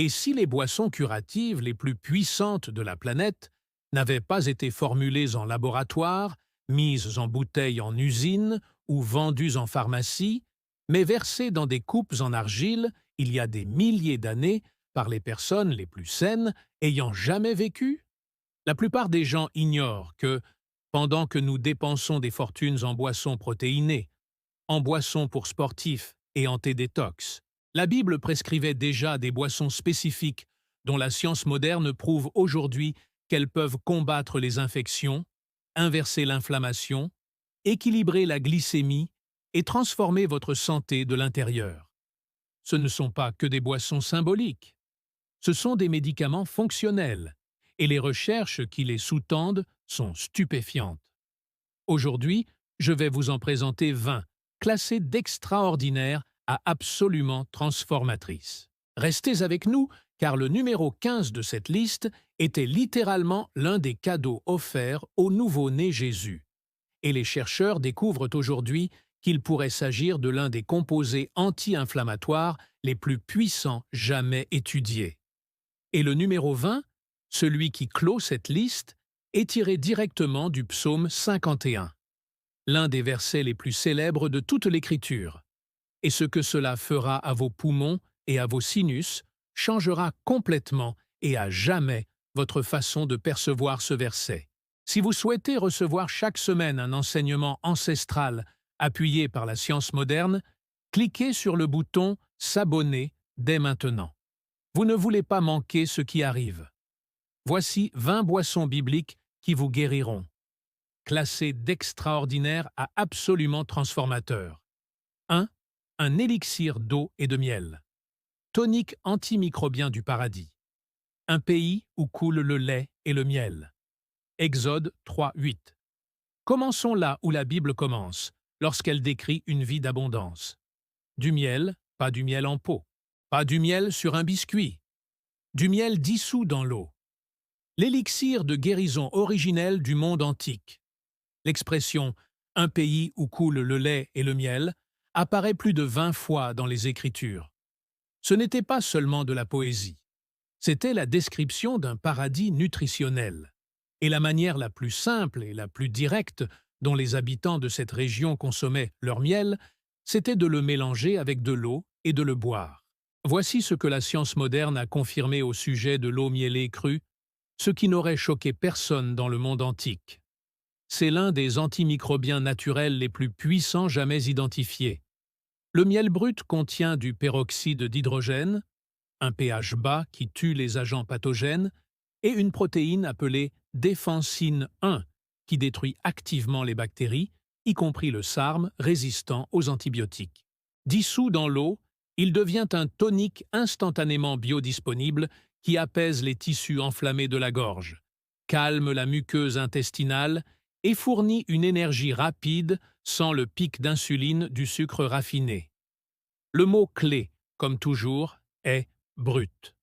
Et si les boissons curatives les plus puissantes de la planète n'avaient pas été formulées en laboratoire, mises en bouteilles en usine ou vendues en pharmacie, mais versées dans des coupes en argile il y a des milliers d'années par les personnes les plus saines ayant jamais vécu? La plupart des gens ignorent que, pendant que nous dépensons des fortunes en boissons protéinées, en boissons pour sportifs et en thé détox, la Bible prescrivait déjà des boissons spécifiques dont la science moderne prouve aujourd'hui qu'elles peuvent combattre les infections, inverser l'inflammation, équilibrer la glycémie et transformer votre santé de l'intérieur. Ce ne sont pas que des boissons symboliques, ce sont des médicaments fonctionnels, et les recherches qui les sous-tendent sont stupéfiantes. Aujourd'hui, je vais vous en présenter 20, classés d'extraordinaires à absolument transformatrices. Restez avec nous, car le numéro 15 de cette liste était littéralement l'un des cadeaux offerts au nouveau-né Jésus. Et les chercheurs découvrent aujourd'hui qu'il pourrait s'agir de l'un des composés anti-inflammatoires les plus puissants jamais étudiés. Et le numéro 20, celui qui clôt cette liste, est tiré directement du psaume 51, l'un des versets les plus célèbres de toute l'Écriture. Et ce que cela fera à vos poumons et à vos sinus changera complètement et à jamais votre façon de percevoir ce verset. Si vous souhaitez recevoir chaque semaine un enseignement ancestral appuyé par la science moderne, cliquez sur le bouton « S'abonner » dès maintenant. Vous ne voulez pas manquer ce qui arrive. Voici 20 boissons bibliques qui vous guériront. Classées d'extraordinaire à absolument transformateur. 1. Un élixir d'eau et de miel. Tonique antimicrobien du paradis. Un pays où coule le lait et le miel. Exode 3:8. Commençons là où la Bible commence, lorsqu'elle décrit une vie d'abondance. Du miel, pas du miel en pot. Pas du miel sur un biscuit. Du miel dissous dans l'eau. L'élixir de guérison originel du monde antique. L'expression « un pays où coule le lait et le miel » apparaît plus de 20 fois dans les Écritures. Ce n'était pas seulement de la poésie. C'était la description d'un paradis nutritionnel. Et la manière la plus simple et la plus directe dont les habitants de cette région consommaient leur miel, c'était de le mélanger avec de l'eau et de le boire. Voici ce que la science moderne a confirmé au sujet de l'eau mielée crue, ce qui n'aurait choqué personne dans le monde antique. C'est l'un des antimicrobiens naturels les plus puissants jamais identifiés. Le miel brut contient du peroxyde d'hydrogène, un pH bas qui tue les agents pathogènes, et une protéine appelée défensine 1 qui détruit activement les bactéries, y compris le sarme résistant aux antibiotiques. Dissous dans l'eau, il devient un tonique instantanément biodisponible qui apaise les tissus enflammés de la gorge, calme la muqueuse intestinale et fournit une énergie rapide sans le pic d'insuline du sucre raffiné. Le mot-clé, comme toujours, est « brut ».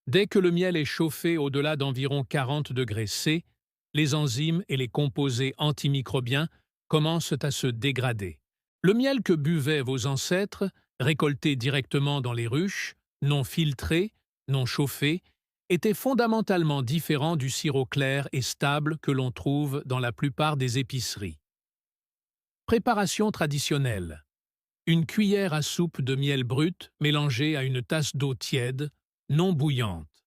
Dès que le miel est chauffé au-delà d'environ 40 degrés C, les enzymes et les composés antimicrobiens commencent à se dégrader. Le miel que buvaient vos ancêtres, récolté directement dans les ruches, non filtré, non chauffé, était fondamentalement différent du sirop clair et stable que l'on trouve dans la plupart des épiceries. Préparation traditionnelle. Une cuillère à soupe de miel brut mélangée à une tasse d'eau tiède, non bouillante.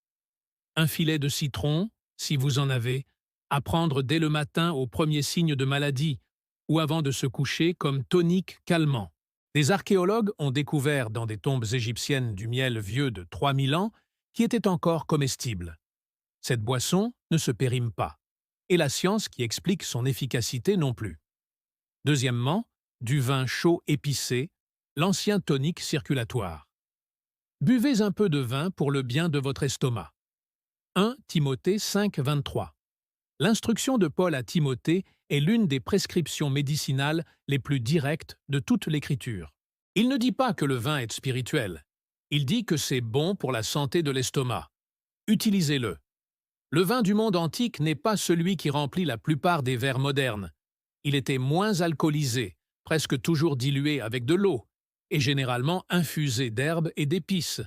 Un filet de citron, si vous en avez, à prendre dès le matin au premier signe de maladie ou avant de se coucher comme tonique calmant. Des archéologues ont découvert dans des tombes égyptiennes du miel vieux de 3000 ans qui était encore comestible. Cette boisson ne se périme pas, et la science qui explique son efficacité non plus. Deuxièmement, du vin chaud épicé, l'ancien tonique circulatoire. Buvez un peu de vin pour le bien de votre estomac. 1 Timothée 5:23. L'instruction de Paul à Timothée est l'une des prescriptions médicinales les plus directes de toute l'Écriture. Il ne dit pas que le vin est spirituel. Il dit que c'est bon pour la santé de l'estomac. Utilisez-le. Le vin du monde antique n'est pas celui qui remplit la plupart des verres modernes. Il était moins alcoolisé, presque toujours dilué avec de l'eau, et généralement infusé d'herbes et d'épices,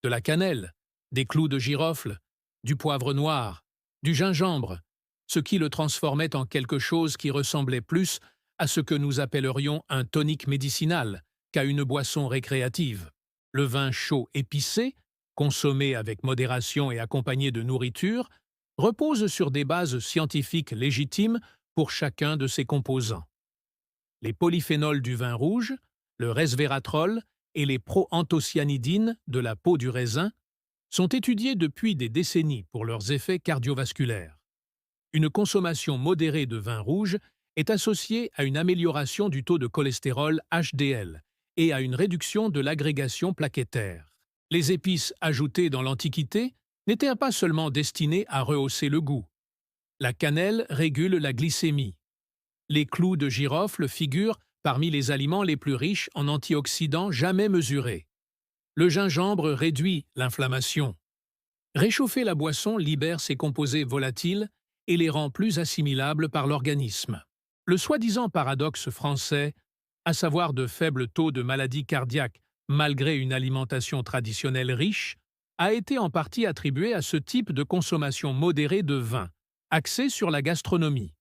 de la cannelle, des clous de girofle, du poivre noir, du gingembre, ce qui le transformait en quelque chose qui ressemblait plus à ce que nous appellerions un tonique médicinal qu'à une boisson récréative. Le vin chaud épicé, consommé avec modération et accompagné de nourriture, repose sur des bases scientifiques légitimes pour chacun de ses composants. Les polyphénols du vin rouge, le resveratrol et les proanthocyanidines de la peau du raisin sont étudiés depuis des décennies pour leurs effets cardiovasculaires. Une consommation modérée de vin rouge est associée à une amélioration du taux de cholestérol HDL et à une réduction de l'agrégation plaquettaire. Les épices ajoutées dans l'Antiquité n'étaient pas seulement destinées à rehausser le goût. La cannelle régule la glycémie. Les clous de girofle figurent parmi les aliments les plus riches en antioxydants jamais mesurés. Le gingembre réduit l'inflammation. Réchauffer la boisson libère ses composés volatiles et les rend plus assimilables par l'organisme. Le soi-disant paradoxe français, à savoir de faibles taux de maladies cardiaques malgré une alimentation traditionnelle riche, a été en partie attribué à ce type de consommation modérée de vin, axée sur la gastronomie.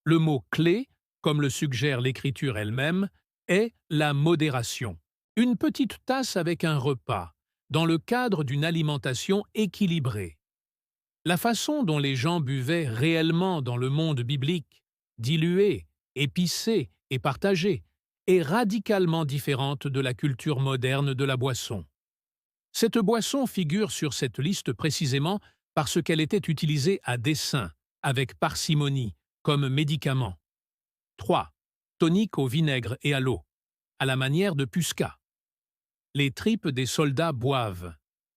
Le mot clé, comme le suggère l'écriture elle-même, est la modération. Une petite tasse avec un repas, dans le cadre d'une alimentation équilibrée. La façon dont les gens buvaient réellement dans le monde biblique, dilué, épicé et partagé, est radicalement différente de la culture moderne de la boisson. Cette boisson figure sur cette liste précisément parce qu'elle était utilisée à dessein, avec parcimonie, comme médicament. 3. Tonique au vinaigre et à l'eau, à la manière de Pusca. Les tripes des soldats boivent.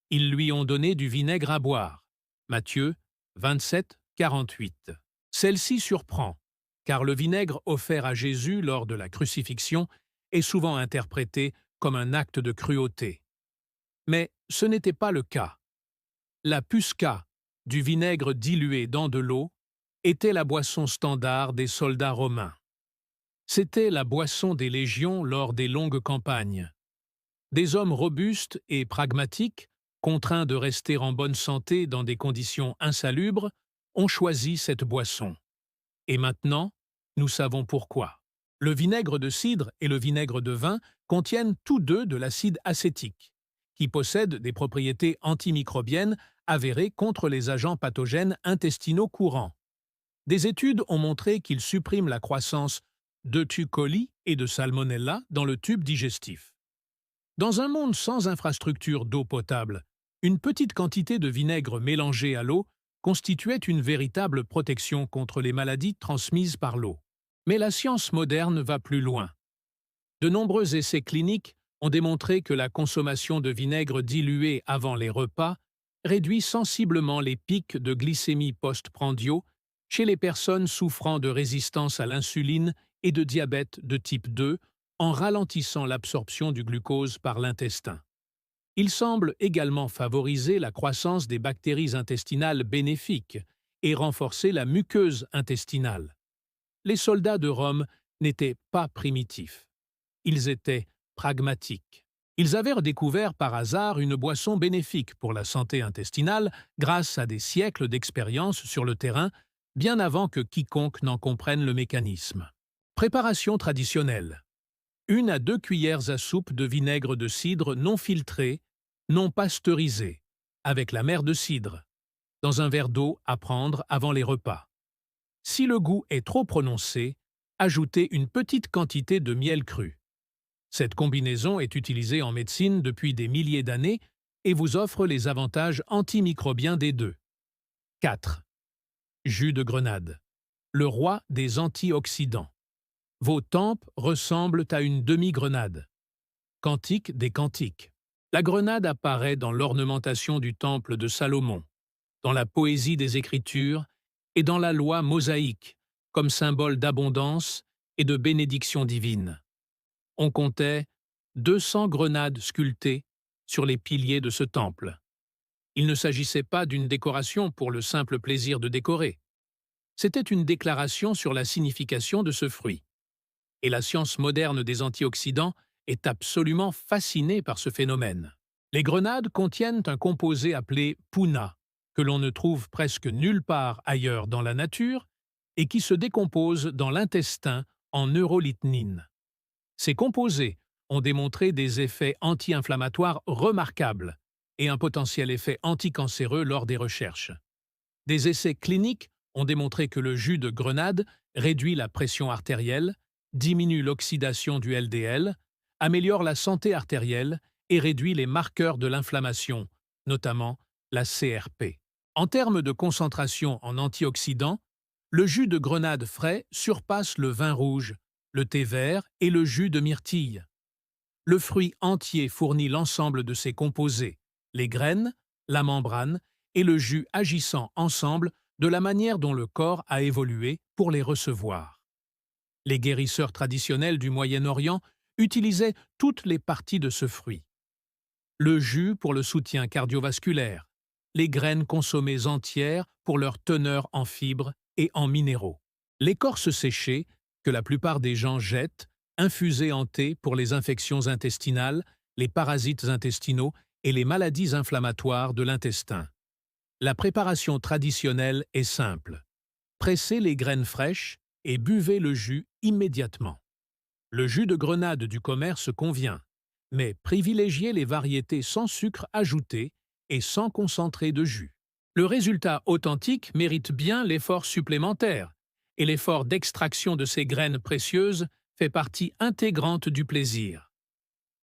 Ils lui ont donné du vinaigre à boire. Matthieu 27, 48. Celle-ci surprend, car le vinaigre offert à Jésus lors de la crucifixion est souvent interprété comme un acte de cruauté. Mais ce n'était pas le cas. La Pusca, du vinaigre dilué dans de l'eau, était la boisson standard des soldats romains. C'était la boisson des légions lors des longues campagnes. Des hommes robustes et pragmatiques, contraints de rester en bonne santé dans des conditions insalubres, ont choisi cette boisson. Et maintenant, nous savons pourquoi. Le vinaigre de cidre et le vinaigre de vin contiennent tous deux de l'acide acétique, qui possède des propriétés antimicrobiennes avérées contre les agents pathogènes intestinaux courants. Des études ont montré qu'il supprime la croissance d'E. coli et de Salmonella dans le tube digestif. Dans un monde sans infrastructure d'eau potable, une petite quantité de vinaigre mélangé à l'eau constituait une véritable protection contre les maladies transmises par l'eau. Mais la science moderne va plus loin. De nombreux essais cliniques ont démontré que la consommation de vinaigre dilué avant les repas réduit sensiblement les pics de glycémie post-prandiaux chez les personnes souffrant de résistance à l'insuline et de diabète de type 2 en ralentissant l'absorption du glucose par l'intestin. Il semble également favoriser la croissance des bactéries intestinales bénéfiques et renforcer la muqueuse intestinale. Les soldats de Rome n'étaient pas primitifs. Ils étaient pragmatiques. Ils avaient redécouvert par hasard une boisson bénéfique pour la santé intestinale grâce à des siècles d'expérience sur le terrain, bien avant que quiconque n'en comprenne le mécanisme. Préparation traditionnelle. 1 à 2 cuillères à soupe de vinaigre de cidre non filtré, non pasteurisé, avec la mère de cidre, dans un verre d'eau à prendre avant les repas. Si le goût est trop prononcé, ajoutez une petite quantité de miel cru. Cette combinaison est utilisée en médecine depuis des milliers d'années et vous offre les avantages antimicrobiens des deux. 4. Jus de grenade. Le roi des antioxydants. Vos tempes ressemblent à une demi-grenade. Cantique des cantiques. La grenade apparaît dans l'ornementation du temple de Salomon, dans la poésie des Écritures et dans la loi mosaïque, comme symbole d'abondance et de bénédiction divine. On comptait 200 grenades sculptées sur les piliers de ce temple. Il ne s'agissait pas d'une décoration pour le simple plaisir de décorer. C'était une déclaration sur la signification de ce fruit. Et la science moderne des antioxydants est absolument fascinée par ce phénomène. Les grenades contiennent un composé appelé puna, que l'on ne trouve presque nulle part ailleurs dans la nature et qui se décompose dans l'intestin en neurolithnine. Ces composés ont démontré des effets anti-inflammatoires remarquables et un potentiel effet anticancéreux lors des recherches. Des essais cliniques ont démontré que le jus de grenade réduit la pression artérielle, diminue l'oxydation du LDL, améliore la santé artérielle et réduit les marqueurs de l'inflammation, notamment la CRP. En termes de concentration en antioxydants, le jus de grenade frais surpasse le vin rouge, le thé vert et le jus de myrtille. Le fruit entier fournit l'ensemble de ses composés, les graines, la membrane et le jus agissant ensemble de la manière dont le corps a évolué pour les recevoir. Les guérisseurs traditionnels du Moyen-Orient utilisaient toutes les parties de ce fruit. Le jus pour le soutien cardiovasculaire, les graines consommées entières pour leur teneur en fibres et en minéraux, l'écorce séchée, que la plupart des gens jettent, infusée en thé pour les infections intestinales, les parasites intestinaux et les maladies inflammatoires de l'intestin. La préparation traditionnelle est simple. Pressez les graines fraîches et buvez le jus immédiatement. Le jus de grenade du commerce convient, mais privilégiez les variétés sans sucre ajouté et sans concentré de jus. Le résultat authentique mérite bien l'effort supplémentaire, et l'effort d'extraction de ces graines précieuses fait partie intégrante du plaisir.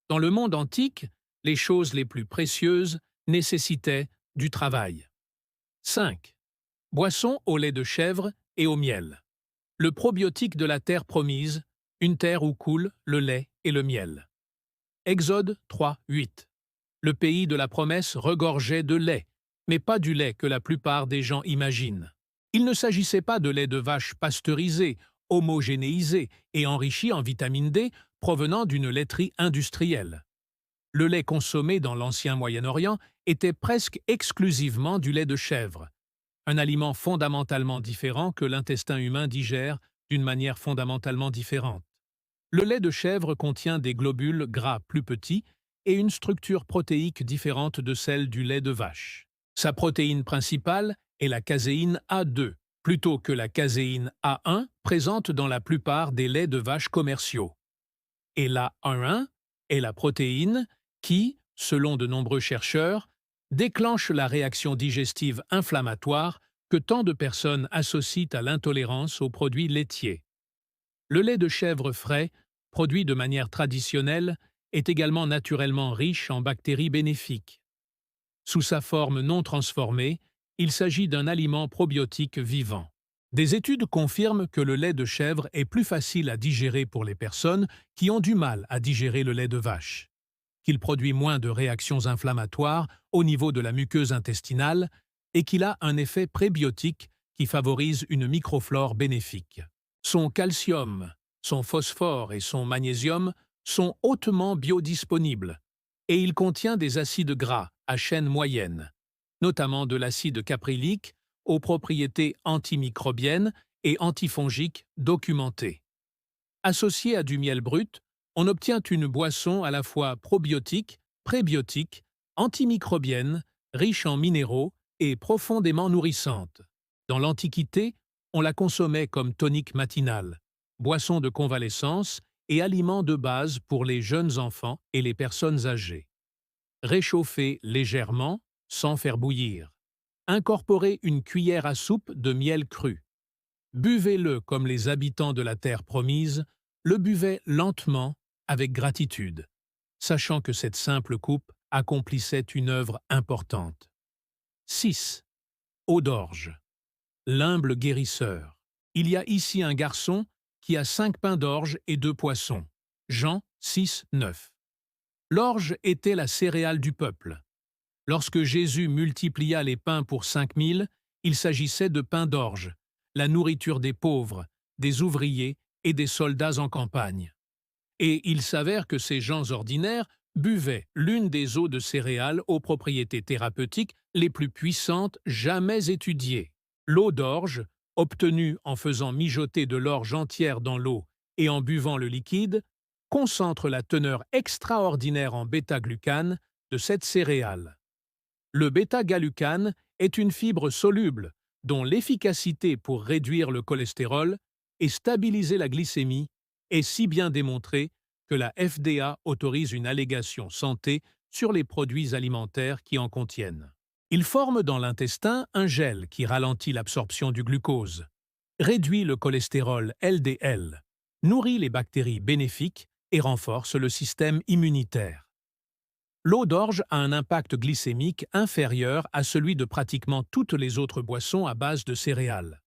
Dans le monde antique, les choses les plus précieuses nécessitaient du travail. 5. Boisson au lait de chèvre et au miel. Le probiotique de la terre promise, une terre où coule le lait et le miel. Exode 3, 8. Le pays de la promesse regorgeait de lait, mais pas du lait que la plupart des gens imaginent. Il ne s'agissait pas de lait de vache pasteurisé, homogénéisé et enrichi en vitamine D provenant d'une laiterie industrielle. Le lait consommé dans l'ancien Moyen-Orient était presque exclusivement du lait de chèvre, un aliment fondamentalement différent que l'intestin humain digère d'une manière fondamentalement différente. Le lait de chèvre contient des globules gras plus petits et une structure protéique différente de celle du lait de vache. Sa protéine principale est la caséine A2, plutôt que la caséine A1 présente dans la plupart des laits de vache commerciaux. Et la A1 est la protéine qui, selon de nombreux chercheurs, déclenche la réaction digestive inflammatoire que tant de personnes associent à l'intolérance aux produits laitiers. Le lait de chèvre frais, produit de manière traditionnelle, est également naturellement riche en bactéries bénéfiques. Sous sa forme non transformée, il s'agit d'un aliment probiotique vivant. Des études confirment que le lait de chèvre est plus facile à digérer pour les personnes qui ont du mal à digérer le lait de vache, qu'il produit moins de réactions inflammatoires au niveau de la muqueuse intestinale et qu'il a un effet prébiotique qui favorise une microflore bénéfique. Son calcium, son phosphore et son magnésium sont hautement biodisponibles et il contient des acides gras à chaîne moyenne, notamment de l'acide caprylique aux propriétés antimicrobiennes et antifongiques documentées. Associé à du miel brut, on obtient une boisson à la fois probiotique, prébiotique, antimicrobienne, riche en minéraux et profondément nourrissante. Dans l'Antiquité, on la consommait comme tonique matinal, boisson de convalescence et aliment de base pour les jeunes enfants et les personnes âgées. Réchauffez légèrement, sans faire bouillir. Incorporez une cuillère à soupe de miel cru. Buvez-le comme les habitants de la terre promise le buvaient lentement, avec gratitude, sachant que cette simple coupe accomplissait une œuvre importante. 6. Eau d'orge. L'humble guérisseur. Il y a ici un garçon qui a 5 pains d'orge et 2 poissons. Jean 6, 9. L'orge était la céréale du peuple. Lorsque Jésus multiplia les pains pour 5000, il s'agissait de pain d'orge, la nourriture des pauvres, des ouvriers et des soldats en campagne. Et il s'avère que ces gens ordinaires buvaient l'une des eaux de céréales aux propriétés thérapeutiques les plus puissantes jamais étudiées. L'eau d'orge, obtenue en faisant mijoter de l'orge entière dans l'eau et en buvant le liquide, concentre la teneur extraordinaire en bêta-glucane de cette céréale. Le bêta-glucane est une fibre soluble dont l'efficacité pour réduire le cholestérol et stabiliser la glycémie est si bien démontrée que la FDA autorise une allégation santé sur les produits alimentaires qui en contiennent. Il forme dans l'intestin un gel qui ralentit l'absorption du glucose, réduit le cholestérol LDL, nourrit les bactéries bénéfiques et renforce le système immunitaire. L'eau d'orge a un impact glycémique inférieur à celui de pratiquement toutes les autres boissons à base de céréales.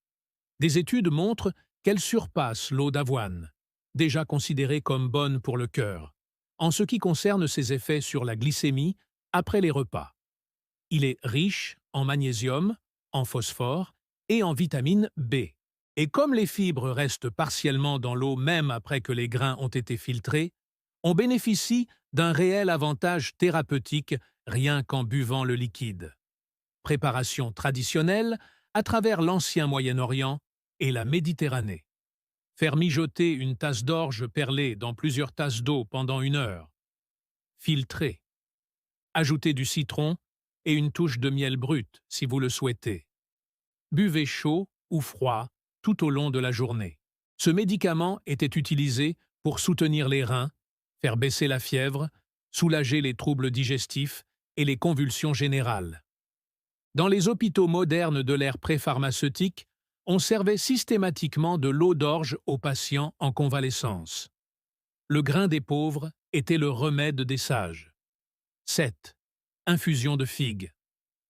Des études montrent qu'elle surpasse l'eau d'avoine, déjà considérée comme bonne pour le cœur, en ce qui concerne ses effets sur la glycémie après les repas. Il est riche en magnésium, en phosphore et en vitamine B. Et comme les fibres restent partiellement dans l'eau même après que les grains ont été filtrés, on bénéficie d'un réel avantage thérapeutique rien qu'en buvant le liquide. Préparation traditionnelle à travers l'ancien Moyen-Orient et la Méditerranée. Faire mijoter une tasse d'orge perlée dans plusieurs tasses d'eau pendant 1 heure. Filtrer. Ajouter du citron et une touche de miel brut si vous le souhaitez. Buvez chaud ou froid tout au long de la journée. Ce médicament était utilisé pour soutenir les reins, faire baisser la fièvre, soulager les troubles digestifs et les convulsions générales. Dans les hôpitaux modernes de l'ère pré-pharmaceutique, on servait systématiquement de l'eau d'orge aux patients en convalescence. Le grain des pauvres était le remède des sages. 7. Infusion de figues.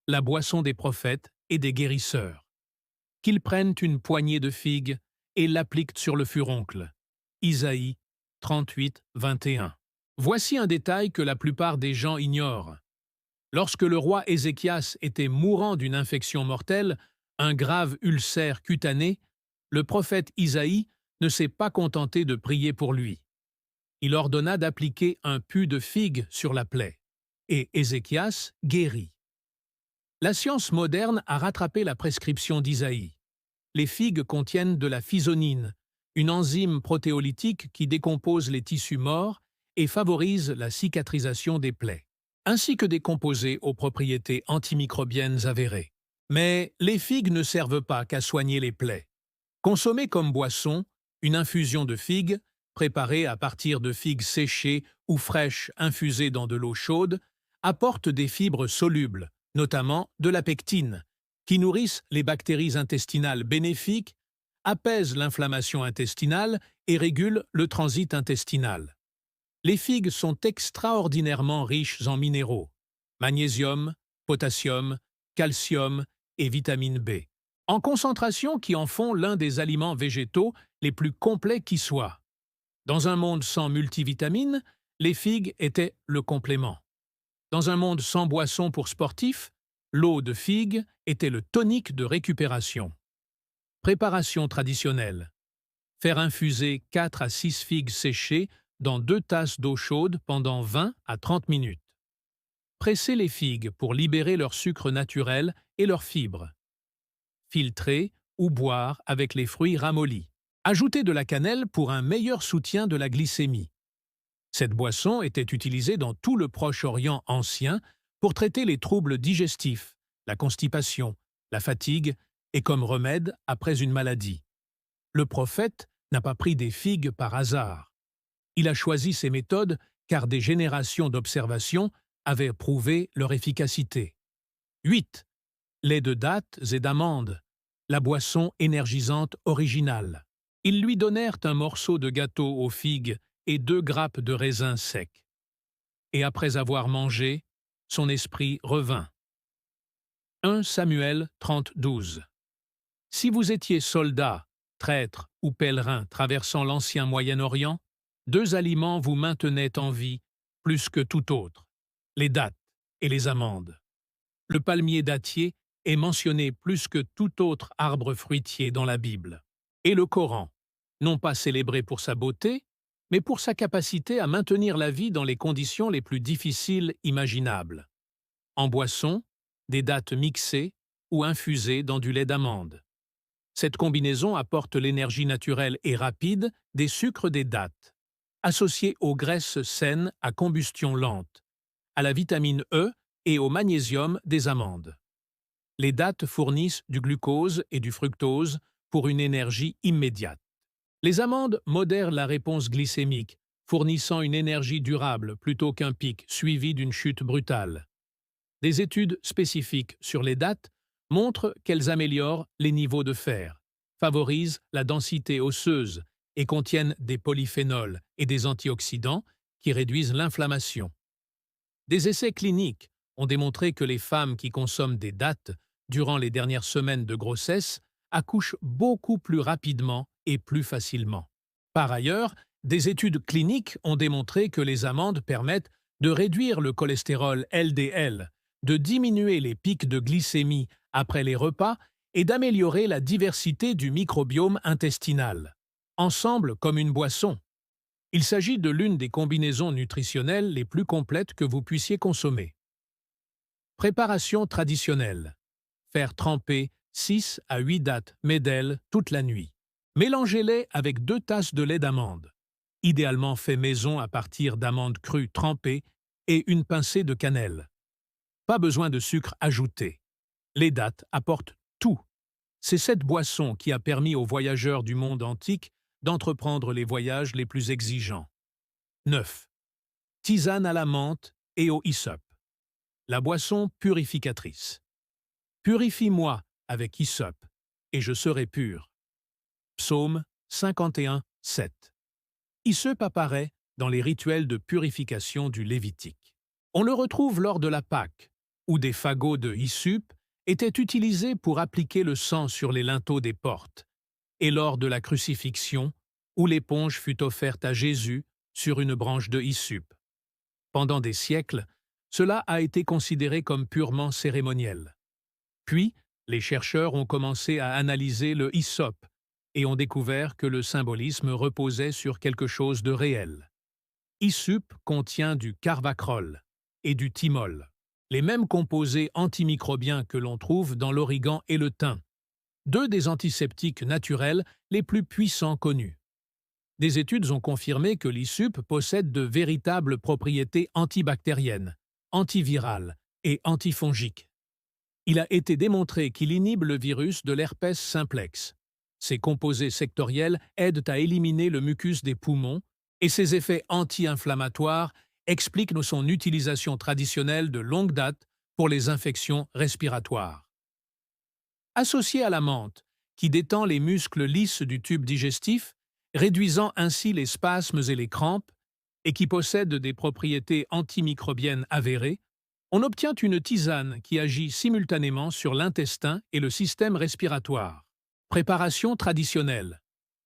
La boisson des prophètes et des guérisseurs. Qu'ils prennent une poignée de figues et l'appliquent sur le furoncle. Isaïe 38, 21. Voici un détail que la plupart des gens ignorent. Lorsque le roi Ézéchias était mourant d'une infection mortelle, un grave ulcère cutané, le prophète Isaïe ne s'est pas contenté de prier pour lui. Il ordonna d'appliquer un pu de figue sur la plaie, et Ézéchias guérit. La science moderne a rattrapé la prescription d'Isaïe. Les figues contiennent de la physonine, une enzyme protéolytique qui décompose les tissus morts et favorise la cicatrisation des plaies, ainsi que des composés aux propriétés antimicrobiennes avérées. Mais les figues ne servent pas qu'à soigner les plaies. Consommée comme boisson, une infusion de figues, préparée à partir de figues séchées ou fraîches infusées dans de l'eau chaude, apporte des fibres solubles, notamment de la pectine, qui nourrissent les bactéries intestinales bénéfiques, apaisent l'inflammation intestinale et régulent le transit intestinal. Les figues sont extraordinairement riches en minéraux, magnésium, potassium, calcium et vitamine B, en concentration qui en font l'un des aliments végétaux les plus complets qui soient. Dans un monde sans multivitamines, les figues étaient le complément. Dans un monde sans boissons pour sportifs, l'eau de figue était le tonique de récupération. Préparation traditionnelle. Faire infuser 4 à 6 figues séchées dans 2 tasses d'eau chaude pendant 20 à 30 minutes. Presser les figues pour libérer leur sucre naturel et leurs fibres. Filtrer ou boire avec les fruits ramollis. Ajouter de la cannelle pour un meilleur soutien de la glycémie. Cette boisson était utilisée dans tout le Proche-Orient ancien pour traiter les troubles digestifs, la constipation, la fatigue et comme remède après une maladie. Le prophète n'a pas pris des figues par hasard. Il a choisi ces méthodes car des générations d'observations avaient prouvé leur efficacité. 8. Lait de dattes et d'amandes, la boisson énergisante originale. Ils lui donnèrent un morceau de gâteau aux figues et 2 grappes de raisins secs. Et après avoir mangé, son esprit revint. 1 Samuel 30, 12. Si vous étiez soldat, traître ou pèlerin traversant l'ancien Moyen-Orient, 2 aliments vous maintenaient en vie plus que tout autre, les dattes et les amandes. Le palmier dattier est mentionné plus que tout autre arbre fruitier dans la Bible. Et le Coran, non pas célébré pour sa beauté, mais pour sa capacité à maintenir la vie dans les conditions les plus difficiles imaginables. En boisson, des dattes mixées ou infusées dans du lait d'amande. Cette combinaison apporte l'énergie naturelle et rapide des sucres des dattes, associés aux graisses saines à combustion lente, à la vitamine E et au magnésium des amandes. Les dattes fournissent du glucose et du fructose pour une énergie immédiate. Les amandes modèrent la réponse glycémique, fournissant une énergie durable plutôt qu'un pic suivi d'une chute brutale. Des études spécifiques sur les dattes montrent qu'elles améliorent les niveaux de fer, favorisent la densité osseuse et contiennent des polyphénols et des antioxydants qui réduisent l'inflammation. Des essais cliniques ont démontré que les femmes qui consomment des dattes durant les dernières semaines de grossesse accouchent beaucoup plus rapidement et plus facilement. Par ailleurs, des études cliniques ont démontré que les amandes permettent de réduire le cholestérol LDL, de diminuer les pics de glycémie après les repas et d'améliorer la diversité du microbiome intestinal. Ensemble comme une boisson. Il s'agit de l'une des combinaisons nutritionnelles les plus complètes que vous puissiez consommer. Préparation traditionnelle. Faire tremper 6 à 8 dattes Medel toute la nuit. Mélangez-les avec 2 tasses de lait d'amande, idéalement fait maison à partir d'amandes crues trempées et une pincée de cannelle. Pas besoin de sucre ajouté. Les dattes apportent tout. C'est cette boisson qui a permis aux voyageurs du monde antique d'entreprendre les voyages les plus exigeants. 9. Tisane à la menthe et au hysope. La boisson purificatrice. Purifie-moi avec hysope, et je serai pur. Psaume 51, 7. Hysope apparaît dans les rituels de purification du Lévitique. On le retrouve lors de la Pâque, où des fagots de hysope étaient utilisés pour appliquer le sang sur les linteaux des portes, et lors de la crucifixion, où l'éponge fut offerte à Jésus sur une branche de hysope. Pendant des siècles, cela a été considéré comme purement cérémoniel. Puis, les chercheurs ont commencé à analyser le hysope et ont découvert que le symbolisme reposait sur quelque chose de réel. Hysope contient du carvacrol et du thymol, les mêmes composés antimicrobiens que l'on trouve dans l'origan et le thym, 2 des antiseptiques naturels les plus puissants connus. Des études ont confirmé que l'hysope possède de véritables propriétés antibactériennes, antivirales et antifongiques. Il a été démontré qu'il inhibe le virus de l'herpès simplex. Ses composés sectoriels aident à éliminer le mucus des poumons et ses effets anti-inflammatoires expliquent son utilisation traditionnelle de longue date pour les infections respiratoires. Associé à la menthe, qui détend les muscles lisses du tube digestif, réduisant ainsi les spasmes et les crampes, et qui possède des propriétés antimicrobiennes avérées, on obtient une tisane qui agit simultanément sur l'intestin et le système respiratoire. Préparation traditionnelle.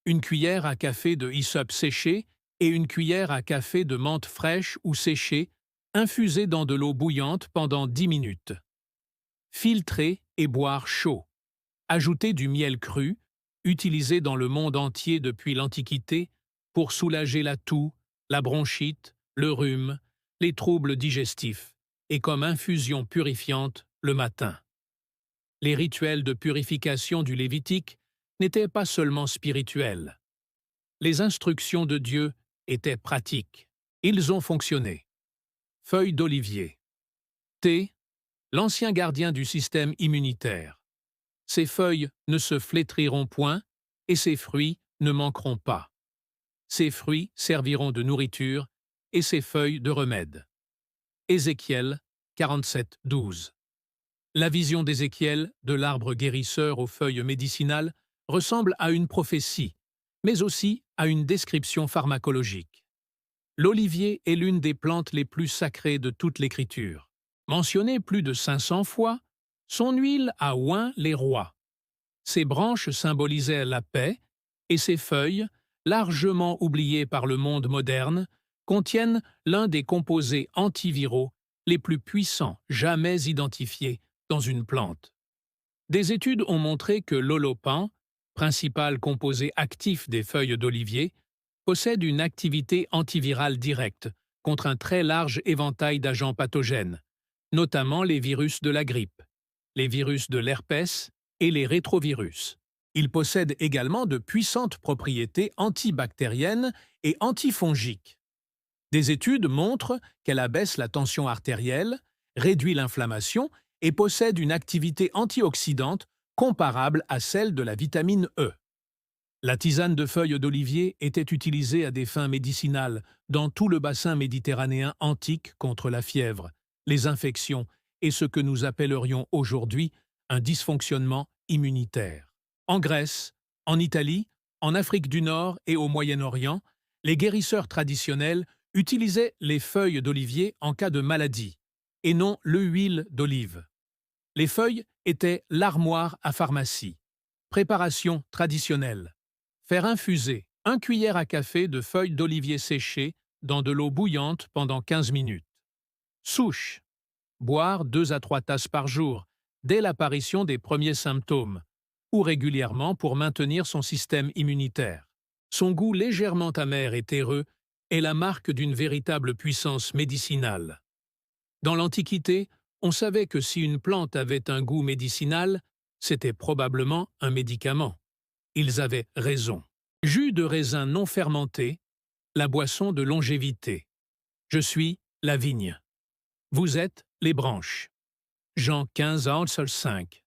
Une cuillère à café de hysope séché et une cuillère à café de menthe fraîche ou séchée, infusée dans de l'eau bouillante pendant 10 minutes. Filtrer et boire chaud. Ajouter du miel cru, utilisé dans le monde entier depuis l'Antiquité, pour soulager la toux, la bronchite, le rhume, les troubles digestifs, et comme infusion purifiante le matin. Les rituels de purification du Lévitique n'étaient pas seulement spirituels. Les instructions de Dieu étaient pratiques. Ils ont fonctionné. Feuilles d'olivier. Thé, l'ancien gardien du système immunitaire. Ses feuilles ne se flétriront point et ses fruits ne manqueront pas. Ses fruits serviront de nourriture et ses feuilles de remède. Ézéchiel 47, 12. La vision d'Ézéchiel, de l'arbre guérisseur aux feuilles médicinales, ressemble à une prophétie, mais aussi à une description pharmacologique. L'olivier est l'une des plantes les plus sacrées de toute l'Écriture. Mentionnée plus de 500 fois, son huile a oint les rois. Ses branches symbolisaient la paix, et ses feuilles, largement oubliées par le monde moderne, contiennent l'un des composés antiviraux les plus puissants jamais identifiés dans une plante. Des études ont montré que l'olopin, principal composé actif des feuilles d'olivier, possède une activité antivirale directe contre un très large éventail d'agents pathogènes, notamment les virus de la grippe, les virus de l'herpès et les rétrovirus. Il possède également de puissantes propriétés antibactériennes et antifongiques. Des études montrent qu'elle abaisse la tension artérielle, réduit l'inflammation et possède une activité antioxydante comparable à celle de la vitamine E. La tisane de feuilles d'olivier était utilisée à des fins médicinales dans tout le bassin méditerranéen antique contre la fièvre, les infections et ce que nous appellerions aujourd'hui un dysfonctionnement immunitaire. En Grèce, en Italie, en Afrique du Nord et au Moyen-Orient, les guérisseurs traditionnels utilisaient les feuilles d'olivier en cas de maladie, et non l'huile d'olive. Les feuilles étaient l'armoire à pharmacie. Préparation traditionnelle. Faire infuser 1 cuillère à café de feuilles d'olivier séchées dans de l'eau bouillante pendant 15 minutes. Souche. Boire 2 à 3 tasses par jour, dès l'apparition des premiers symptômes, ou régulièrement pour maintenir son système immunitaire. Son goût légèrement amer et terreux est la marque d'une véritable puissance médicinale. Dans l'Antiquité, on savait que si une plante avait un goût médicinal, c'était probablement un médicament. Ils avaient raison. Jus de raisin non fermenté, la boisson de longévité. Je suis la vigne. Vous êtes les branches. Jean 15 à 5.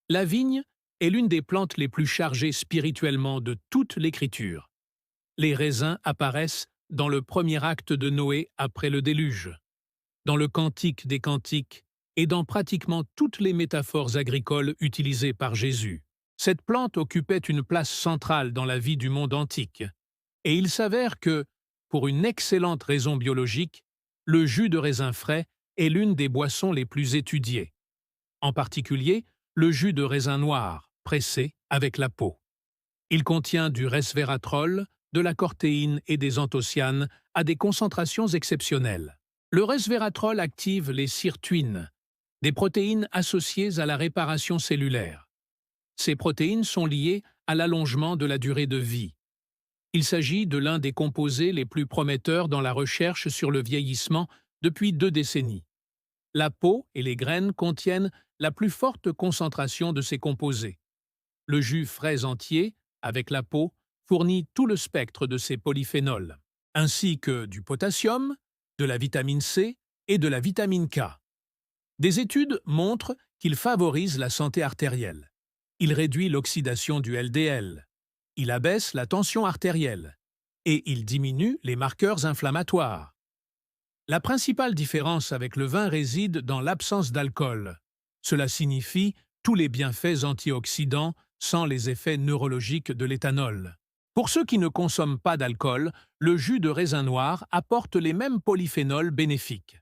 La vigne est l'une des plantes les plus chargées spirituellement de toute l'Écriture. Les raisins apparaissent dans le premier acte de Noé après le déluge, dans le Cantique des Cantiques et dans pratiquement toutes les métaphores agricoles utilisées par Jésus. Cette plante occupait une place centrale dans la vie du monde antique, et il s'avère que, pour une excellente raison biologique, le jus de raisin frais est l'une des boissons les plus étudiées. En particulier, le jus de raisin noir, pressé avec la peau. Il contient du resveratrol, de la cortéine et des anthocyanes à des concentrations exceptionnelles. Le resveratrol active les sirtuines, des protéines associées à la réparation cellulaire. Ces protéines sont liées à l'allongement de la durée de vie. Il s'agit de l'un des composés les plus prometteurs dans la recherche sur le vieillissement depuis 2 décennies. La peau et les graines contiennent la plus forte concentration de ces composés. Le jus frais entier, avec la peau, fournit tout le spectre de ces polyphénols, ainsi que du potassium, de la vitamine C et de la vitamine K. Des études montrent qu'il favorise la santé artérielle. Il réduit l'oxydation du LDL. Il abaisse la tension artérielle. Et il diminue les marqueurs inflammatoires. La principale différence avec le vin réside dans l'absence d'alcool. Cela signifie tous les bienfaits antioxydants sans les effets neurologiques de l'éthanol. Pour ceux qui ne consomment pas d'alcool, le jus de raisin noir apporte les mêmes polyphénols bénéfiques.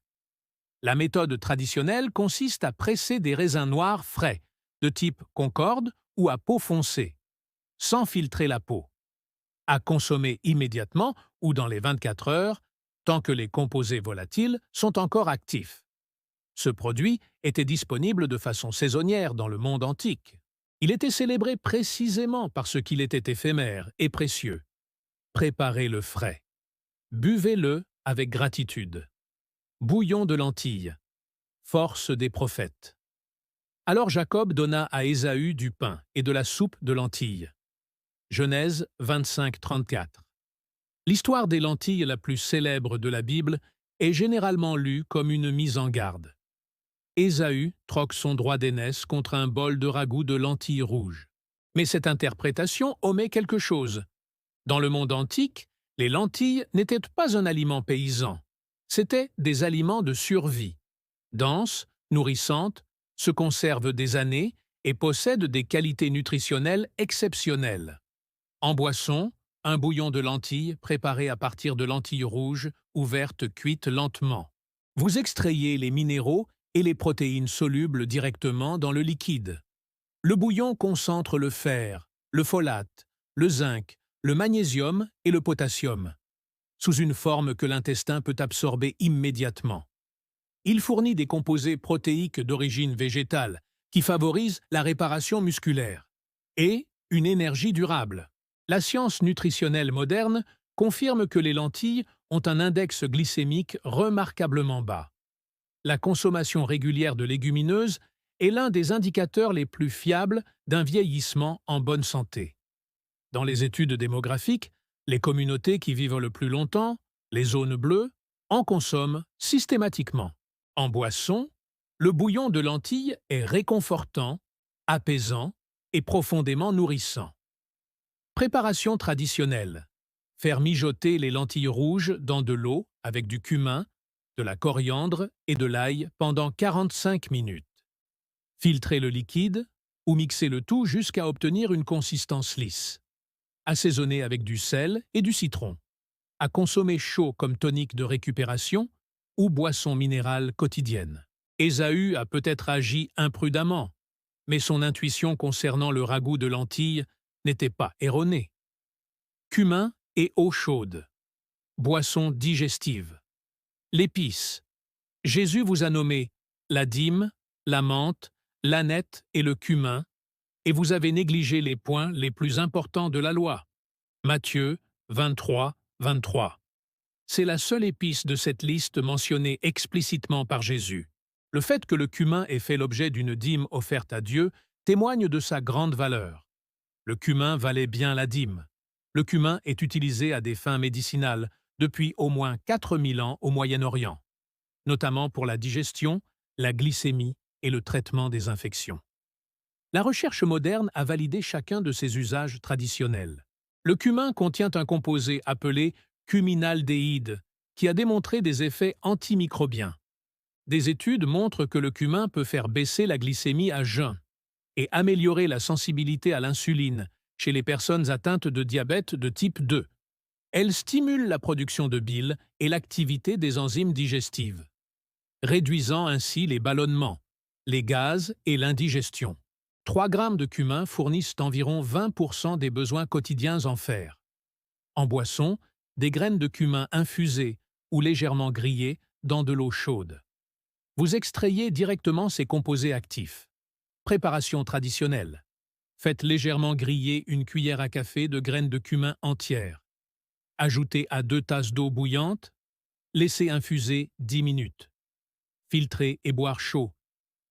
La méthode traditionnelle consiste à presser des raisins noirs frais, de type Concorde ou à peau foncée, sans filtrer la peau. À consommer immédiatement ou dans les 24 heures, tant que les composés volatiles sont encore actifs. Ce produit était disponible de façon saisonnière dans le monde antique. Il était célébré précisément parce qu'il était éphémère et précieux. Préparez-le frais. Buvez-le avec gratitude. Bouillon de lentilles. Force des prophètes. Alors Jacob donna à Ésaü du pain et de la soupe de lentilles. Genèse 25, 34. L'histoire des lentilles la plus célèbre de la Bible est généralement lue comme une mise en garde. Ésaü troque son droit d'aînesse contre un bol de ragoût de lentilles rouges. Mais cette interprétation omet quelque chose. Dans le monde antique, les lentilles n'étaient pas un aliment paysan. C'étaient des aliments de survie. Denses, nourrissantes, se conservent des années et possèdent des qualités nutritionnelles exceptionnelles. En boisson, un bouillon de lentilles préparé à partir de lentilles rouges ou vertes cuites lentement. Vous extrayez les minéraux et les protéines solubles directement dans le liquide. Le bouillon concentre le fer, le folate, le zinc, le magnésium et le potassium, sous une forme que l'intestin peut absorber immédiatement. Il fournit des composés protéiques d'origine végétale qui favorisent la réparation musculaire et une énergie durable. La science nutritionnelle moderne confirme que les lentilles ont un index glycémique remarquablement bas. La consommation régulière de légumineuses est l'un des indicateurs les plus fiables d'un vieillissement en bonne santé. Dans les études démographiques, les communautés qui vivent le plus longtemps, les zones bleues, en consomme systématiquement. En boisson, le bouillon de lentilles est réconfortant, apaisant et profondément nourrissant. Préparation traditionnelle. Faire mijoter les lentilles rouges dans de l'eau avec du cumin, de la coriandre et de l'ail pendant 45 minutes. Filtrer le liquide ou mixer le tout jusqu'à obtenir une consistance lisse. Assaisonner avec du sel et du citron. À consommer chaud comme tonique de récupération ou boisson minérale quotidienne. Ésaü a peut-être agi imprudemment, mais son intuition concernant le ragoût de lentilles n'était pas erronée. Cumin et eau chaude. Boisson digestive. L'épice. Jésus vous a nommé la dîme, la menthe, l'aneth et le cumin, et vous avez négligé les points les plus importants de la loi. Matthieu 23, 23. C'est la seule épice de cette liste mentionnée explicitement par Jésus. Le fait que le cumin ait fait l'objet d'une dîme offerte à Dieu témoigne de sa grande valeur. Le cumin valait bien la dîme. Le cumin est utilisé à des fins médicinales depuis au moins 4000 ans au Moyen-Orient, notamment pour la digestion, la glycémie et le traitement des infections. La recherche moderne a validé chacun de ces usages traditionnels. Le cumin contient un composé appelé cuminaldéhyde, qui a démontré des effets antimicrobiens. Des études montrent que le cumin peut faire baisser la glycémie à jeun et améliorer la sensibilité à l'insuline chez les personnes atteintes de diabète de type 2. Elle stimule la production de bile et l'activité des enzymes digestives, réduisant ainsi les ballonnements, les gaz et l'indigestion. 3 grammes de cumin fournissent environ 20% des besoins quotidiens en fer. En boisson, des graines de cumin infusées ou légèrement grillées dans de l'eau chaude. Vous extrayez directement ces composés actifs. Préparation traditionnelle. Faites légèrement griller une cuillère à café de graines de cumin entières. Ajoutez à 2 tasses d'eau bouillante. Laissez infuser 10 minutes. Filtrez et boire chaud,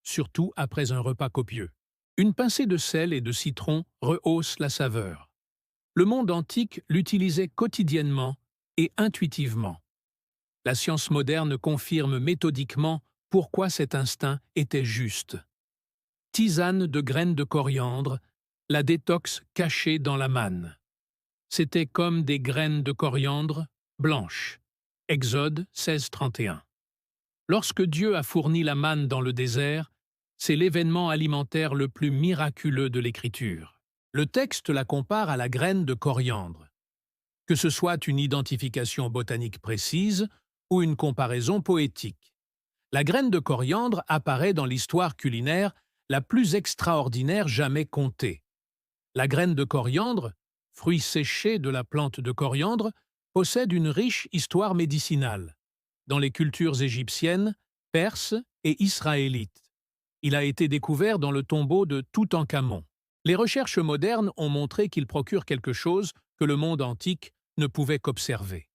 surtout après un repas copieux. Une pincée de sel et de citron rehausse la saveur. Le monde antique l'utilisait quotidiennement et intuitivement. La science moderne confirme méthodiquement pourquoi cet instinct était juste. Tisane de graines de coriandre, la détox cachée dans la manne. C'était comme des graines de coriandre blanches. Exode 16:31. Lorsque Dieu a fourni la manne dans le désert, c'est l'événement alimentaire le plus miraculeux de l'Écriture. Le texte la compare à la graine de coriandre. Que ce soit une identification botanique précise ou une comparaison poétique. La graine de coriandre apparaît dans l'histoire culinaire la plus extraordinaire jamais contée. La graine de coriandre, fruit séché de la plante de coriandre, possède une riche histoire médicinale. Dans les cultures égyptiennes, perses et israélites. Il a été découvert dans le tombeau de Toutankhamon. Les recherches modernes ont montré qu'il procure quelque chose que le monde antique ne pouvait qu'observer.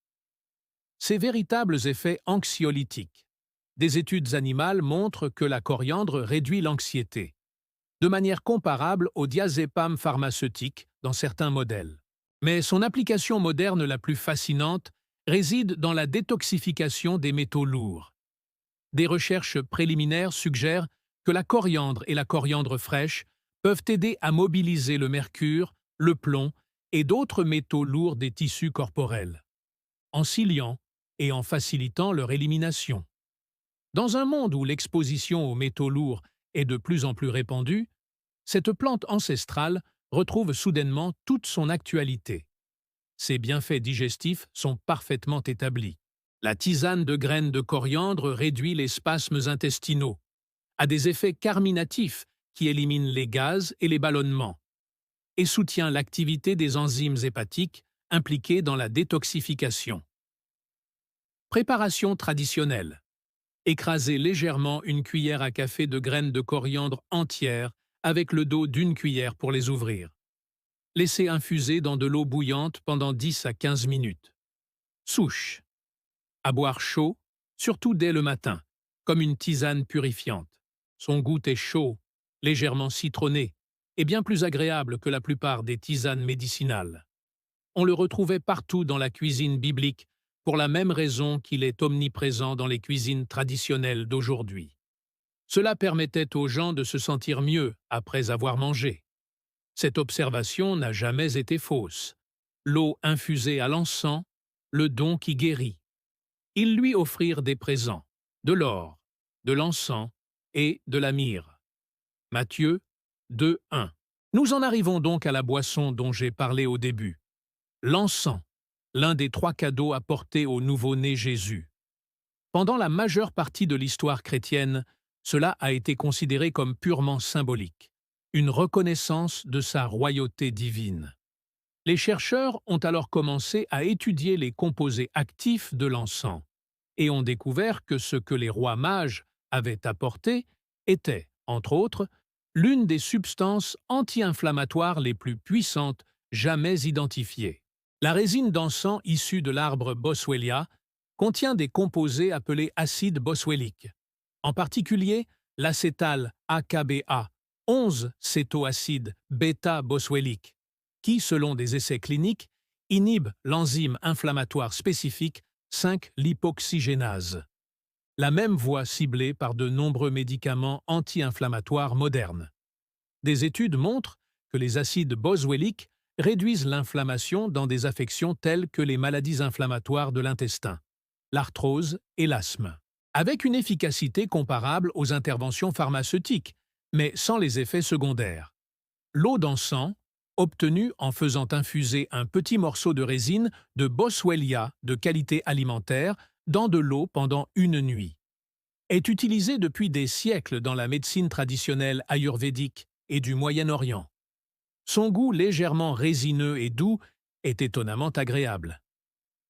Ces véritables effets anxiolytiques. Des études animales montrent que la coriandre réduit l'anxiété, de manière comparable au diazépam pharmaceutique dans certains modèles. Mais son application moderne la plus fascinante réside dans la détoxification des métaux lourds. Des recherches préliminaires suggèrent que la coriandre et la coriandre fraîche peuvent aider à mobiliser le mercure, le plomb et d'autres métaux lourds des tissus corporels, en ciliant et en facilitant leur élimination. Dans un monde où l'exposition aux métaux lourds est de plus en plus répandue, cette plante ancestrale retrouve soudainement toute son actualité. Ses bienfaits digestifs sont parfaitement établis. La tisane de graines de coriandre réduit les spasmes intestinaux, a des effets carminatifs qui éliminent les gaz et les ballonnements, et soutient l'activité des enzymes hépatiques impliquées dans la détoxification. Préparation traditionnelle. Écrasez légèrement une cuillère à café de graines de coriandre entières avec le dos d'une cuillère pour les ouvrir. Laissez infuser dans de l'eau bouillante pendant 10 à 15 minutes. Souche. À boire chaud, surtout dès le matin, comme une tisane purifiante. Son goût est chaud, légèrement citronné, et bien plus agréable que la plupart des tisanes médicinales. On le retrouvait partout dans la cuisine biblique, pour la même raison qu'il est omniprésent dans les cuisines traditionnelles d'aujourd'hui. Cela permettait aux gens de se sentir mieux après avoir mangé. Cette observation n'a jamais été fausse. L'eau infusée à l'encens, le don qui guérit. Ils lui offrirent des présents, de l'or, de l'encens et de la myrrhe. Matthieu 2:1. Nous en arrivons donc à la boisson dont j'ai parlé au début. L'encens, l'un des 3 cadeaux apportés au nouveau-né Jésus. Pendant la majeure partie de l'histoire chrétienne, cela a été considéré comme purement symbolique, une reconnaissance de sa royauté divine. Les chercheurs ont alors commencé à étudier les composés actifs de l'encens et ont découvert que ce que les rois mages avaient apporté était, entre autres, l'une des substances anti-inflammatoires les plus puissantes jamais identifiées. La résine d'encens issue de l'arbre Boswellia contient des composés appelés acides boswelliques, en particulier l'acétal AKBA, 11 cétoacides bêta-boswelliques, qui, selon des essais cliniques, inhibent l'enzyme inflammatoire spécifique 5-lipoxygénase, la même voie ciblée par de nombreux médicaments anti-inflammatoires modernes. Des études montrent que les acides boswelliques réduisent l'inflammation dans des affections telles que les maladies inflammatoires de l'intestin, l'arthrose et l'asthme, avec une efficacité comparable aux interventions pharmaceutiques, mais sans les effets secondaires. L'eau d'encens, obtenue en faisant infuser un petit morceau de résine de Boswellia de qualité alimentaire dans de l'eau pendant une nuit, est utilisée depuis des siècles dans la médecine traditionnelle ayurvédique et du Moyen-Orient. Son goût légèrement résineux et doux est étonnamment agréable.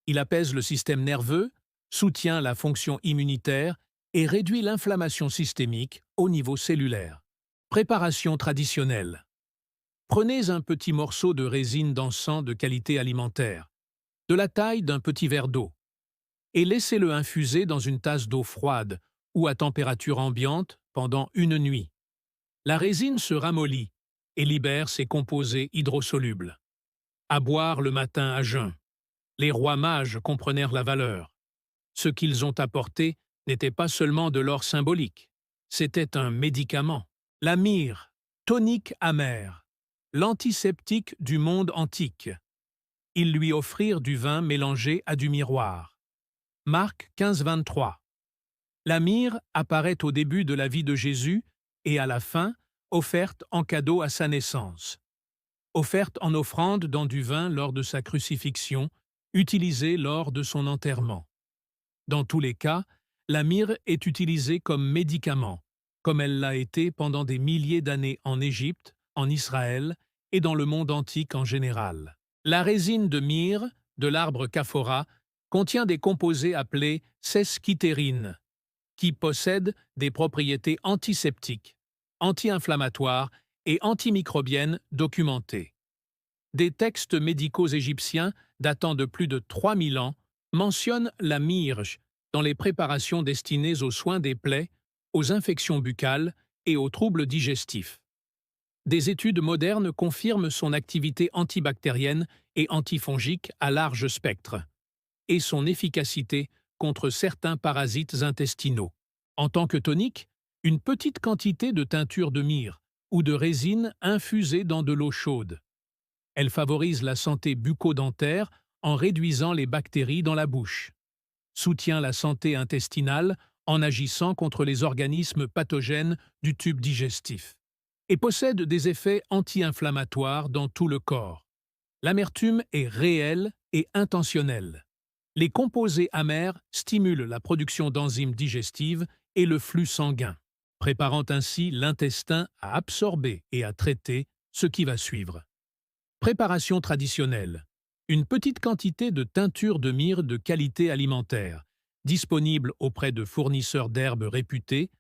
Il apaise le système nerveux, soutient la fonction immunitaire et réduit l'inflammation systémique au niveau cellulaire. Préparation traditionnelle. Prenez un petit morceau de résine d'encens de qualité alimentaire, de la taille d'un petit verre d'eau, et laissez-le infuser dans une tasse d'eau froide ou à température ambiante pendant une nuit. La résine se ramollit et libère ses composés hydrosolubles. À boire le matin à jeun. Les rois mages comprenèrent la valeur. Ce qu'ils ont apporté n'était pas seulement de l'or symbolique, c'était un médicament. La myrrhe, tonique amer, l'antiseptique du monde antique. Ils lui offrirent du vin mélangé à du miroir. Marc 15:23. La myrrhe apparaît au début de la vie de Jésus et à la fin, offerte en cadeau à sa naissance. Offerte en offrande dans du vin lors de sa crucifixion, utilisée lors de son enterrement. Dans tous les cas, la myrrhe est utilisée comme médicament, comme elle l'a été pendant des milliers d'années en Égypte, en Israël et dans le monde antique en général. La résine de myrrhe, de l'arbre Caphora, contient des composés appelés sesquiterrines, qui possèdent des propriétés antiseptiques, anti-inflammatoires et antimicrobiennes documentées. Des textes médicaux égyptiens datant de plus de 3000 ans mentionnent la myrrhe dans les préparations destinées aux soins des plaies, aux infections buccales et aux troubles digestifs. Des études modernes confirment son activité antibactérienne et antifongique à large spectre, et son efficacité contre certains parasites intestinaux. En tant que tonique, une petite quantité de teinture de myrrhe ou de résine infusée dans de l'eau chaude. Elle favorise la santé bucco-dentaire en réduisant les bactéries dans la bouche. Soutient la santé intestinale en agissant contre les organismes pathogènes du tube digestif. Et possède des effets anti-inflammatoires dans tout le corps. L'amertume est réelle et intentionnelle. Les composés amers stimulent la production d'enzymes digestives et le flux sanguin, préparant ainsi l'intestin à absorber et à traiter ce qui va suivre. Préparation traditionnelle. Une petite quantité de teinture de myrrhe de qualité alimentaire, disponible auprès de fournisseurs d'herbes réputés,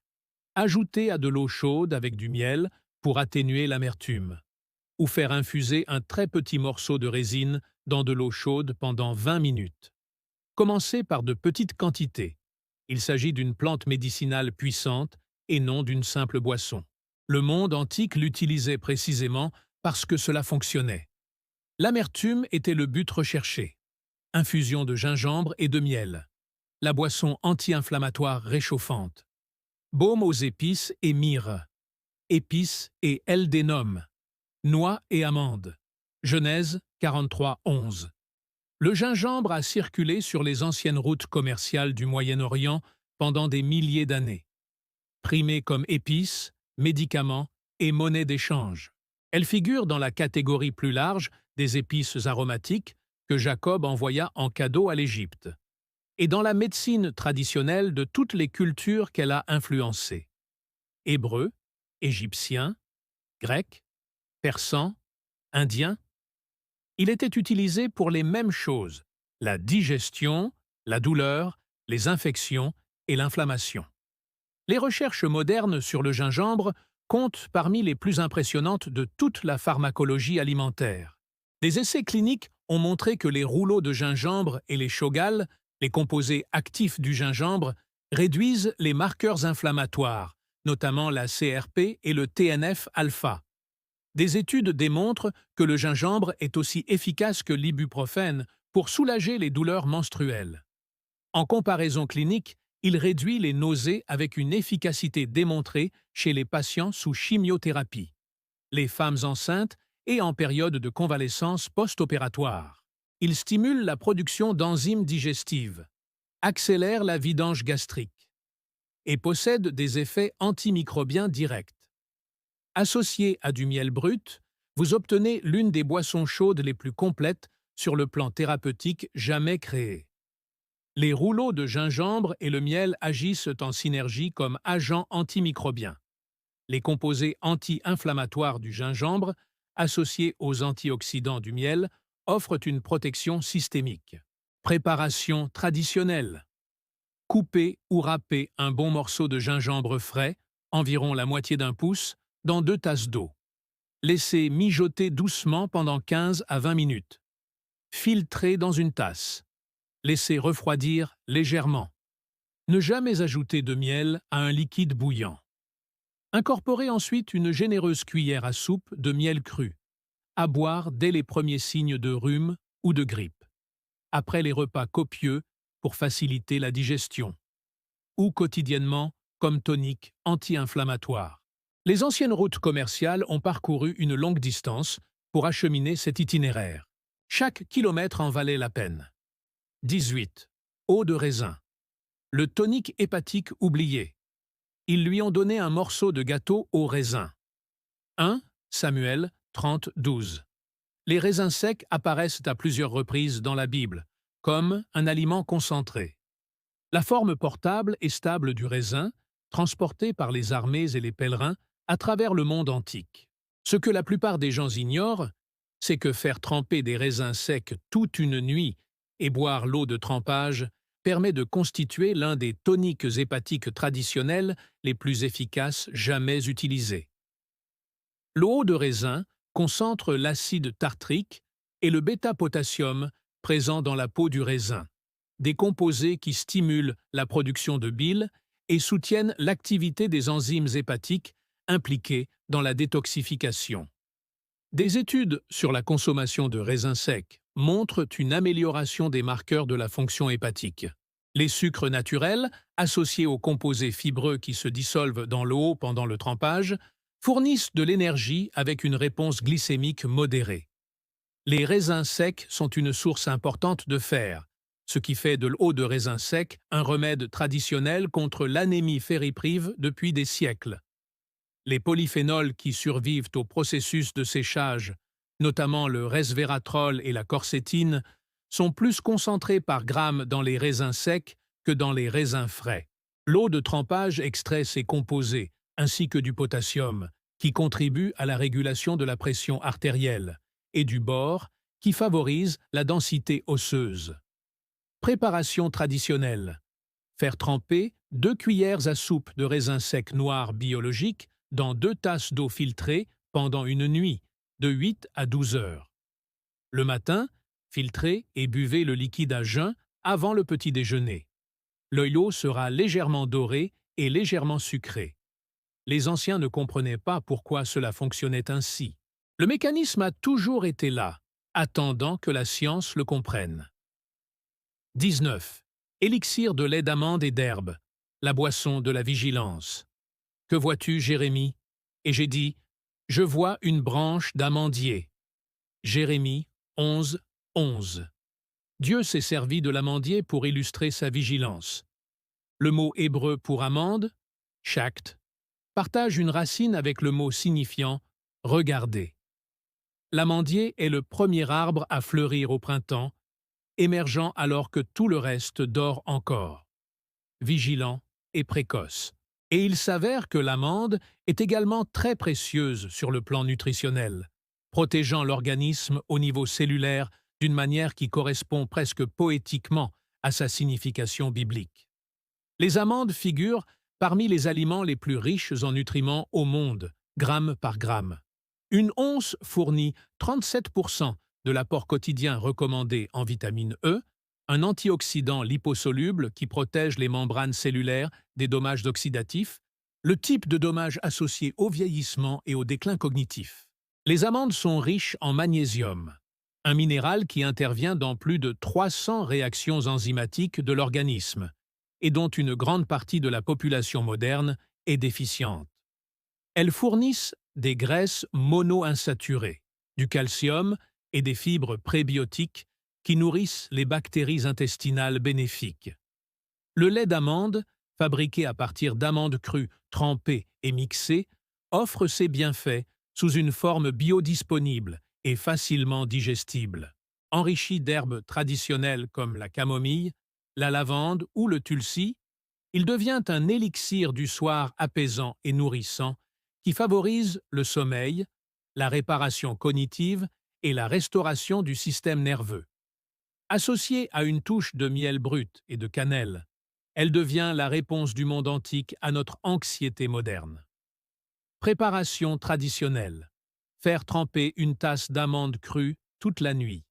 ajoutée à de l'eau chaude avec du miel pour atténuer l'amertume, ou faire infuser un très petit morceau de résine dans de l'eau chaude pendant 20 minutes. Commencez par de petites quantités. Il s'agit d'une plante médicinale puissante et non d'une simple boisson. Le monde antique l'utilisait précisément parce que cela fonctionnait. L'amertume était le but recherché. infusion de gingembre et de miel, la boisson anti-inflammatoire réchauffante, baume aux épices et myrrhe, épices et eldénum, noix et amandes. Genèse 43:11. Le gingembre a circulé sur les anciennes routes commerciales du Moyen-Orient pendant des milliers d'années. Primée comme épice, médicament et monnaie d'échange. Elle figure dans la catégorie plus large des épices aromatiques que Jacob envoya en cadeau à l'Égypte, et dans la médecine traditionnelle de toutes les cultures qu'elle a influencées. Hébreu, égyptien, grec, persan, indien. Il était utilisé pour les mêmes choses, la digestion, la douleur, les infections et l'inflammation. Les recherches modernes sur le gingembre comptent parmi les plus impressionnantes de toute la pharmacologie alimentaire. Des essais cliniques ont montré que les rouleaux de gingembre et les shogals, les composés actifs du gingembre, réduisent les marqueurs inflammatoires, notamment la CRP et le TNF-alpha. Des études démontrent que le gingembre est aussi efficace que l'ibuprofène pour soulager les douleurs menstruelles. En comparaison clinique, il réduit les nausées avec une efficacité démontrée chez les patients sous chimiothérapie, les femmes enceintes et en période de convalescence post-opératoire. Il stimule la production d'enzymes digestives, accélère la vidange gastrique et possède des effets antimicrobiens directs. Associé à du miel brut, vous obtenez l'une des boissons chaudes les plus complètes sur le plan thérapeutique jamais créées. Les rouleaux de gingembre et le miel agissent en synergie comme agents antimicrobiens. Les composés anti-inflammatoires du gingembre, associés aux antioxydants du miel, offrent une protection systémique. Préparation traditionnelle. Coupez ou râpez un bon morceau de gingembre frais, environ la moitié d'un pouce, dans 2 tasses d'eau. Laissez mijoter doucement pendant 15 à 20 minutes. Filtrez dans une tasse. Laissez refroidir légèrement. Ne jamais ajouter de miel à un liquide bouillant. Incorporez ensuite une généreuse cuillère à soupe de miel cru, à boire dès les premiers signes de rhume ou de grippe, après les repas copieux pour faciliter la digestion, ou quotidiennement comme tonique anti-inflammatoire. Les anciennes routes commerciales ont parcouru une longue distance pour acheminer cet itinéraire. Chaque kilomètre en valait la peine. 18. Eau de raisin. Le tonique hépatique oublié. Ils lui ont donné un morceau de gâteau au raisin. 1 Samuel 30:12. Les raisins secs apparaissent à plusieurs reprises dans la Bible, comme un aliment concentré. La forme portable et stable du raisin, transporté par les armées et les pèlerins à travers le monde antique. Ce que la plupart des gens ignorent, c'est que faire tremper des raisins secs toute une nuit et boire l'eau de trempage permet de constituer l'un des toniques hépatiques traditionnels les plus efficaces jamais utilisés. L'eau de raisin concentre l'acide tartrique et le bêta-potassium présent dans la peau du raisin, des composés qui stimulent la production de bile et soutiennent l'activité des enzymes hépatiques impliquées dans la détoxification. Des études sur la consommation de raisins secs montrent une amélioration des marqueurs de la fonction hépatique. Les sucres naturels, associés aux composés fibreux qui se dissolvent dans l'eau pendant le trempage, fournissent de l'énergie avec une réponse glycémique modérée. Les raisins secs sont une source importante de fer, ce qui fait de l'eau de raisin sec un remède traditionnel contre l'anémie ferriprive depuis des siècles. Les polyphénols qui survivent au processus de séchage, notamment le resveratrol et la quercétine, sont plus concentrés par gramme dans les raisins secs que dans les raisins frais. L'eau de trempage extrait ces composés, ainsi que du potassium, qui contribue à la régulation de la pression artérielle, et du bore, qui favorise la densité osseuse. Préparation traditionnelle. Faire tremper 2 cuillères à soupe de raisins secs noirs biologiques dans 2 tasses d'eau filtrée pendant une nuit, de 8 à 12 heures. Le matin, filtrez et buvez le liquide à jeun avant le petit déjeuner. L'eau sera légèrement doré et légèrement sucré. Les anciens ne comprenaient pas pourquoi cela fonctionnait ainsi. Le mécanisme a toujours été là, attendant que la science le comprenne. 19. Élixir de lait d'amande et d'herbe, la boisson de la vigilance. Que vois-tu, Jérémie? Et j'ai dit, je vois une branche d'amandier. Jérémie 11, 11. Dieu s'est servi de l'amandier pour illustrer sa vigilance. Le mot hébreu pour amande, shakt, partage une racine avec le mot signifiant « regarder ». L'amandier est le premier arbre à fleurir au printemps, émergeant alors que tout le reste dort encore, vigilant et précoce. Et il s'avère que l'amande est également très précieuse sur le plan nutritionnel, protégeant l'organisme au niveau cellulaire d'une manière qui correspond presque poétiquement à sa signification biblique. Les amandes figurent parmi les aliments les plus riches en nutriments au monde, gramme par gramme. Une once fournit 37% de l'apport quotidien recommandé en vitamine E, un antioxydant liposoluble qui protège les membranes cellulaires des dommages oxydatifs, le type de dommages associés au vieillissement et au déclin cognitif. Les amandes sont riches en magnésium, un minéral qui intervient dans plus de 300 réactions enzymatiques de l'organisme, et dont une grande partie de la population moderne est déficiente. Elles fournissent des graisses monoinsaturées, du calcium et des fibres prébiotiques qui nourrissent les bactéries intestinales bénéfiques. Le lait d'amande, fabriqué à partir d'amandes crues, trempées et mixées, offre ses bienfaits sous une forme biodisponible et facilement digestible. Enrichi d'herbes traditionnelles comme la camomille, la lavande ou le tulsi, il devient un élixir du soir apaisant et nourrissant qui favorise le sommeil, la réparation cognitive et la restauration du système nerveux. Associée à une touche de miel brut et de cannelle, elle devient la réponse du monde antique à notre anxiété moderne. Préparation traditionnelle. Faire tremper une tasse d'amandes crues toute la nuit.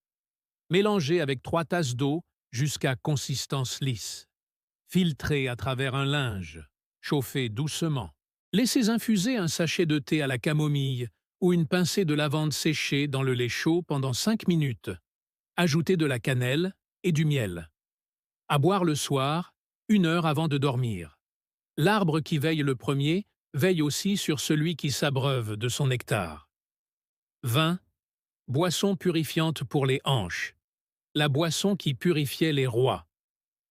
Mélanger avec 3 tasses d'eau jusqu'à consistance lisse. Filtrer à travers un linge. Chauffer doucement. Laissez infuser un sachet de thé à la camomille ou une pincée de lavande séchée dans le lait chaud pendant 5 minutes. Ajoutez de la cannelle et du miel. À boire le soir, 1 heure avant de dormir. L'arbre qui veille le premier veille aussi sur celui qui s'abreuve de son nectar. 20. Boisson purifiante pour les hanches. La boisson qui purifiait les rois.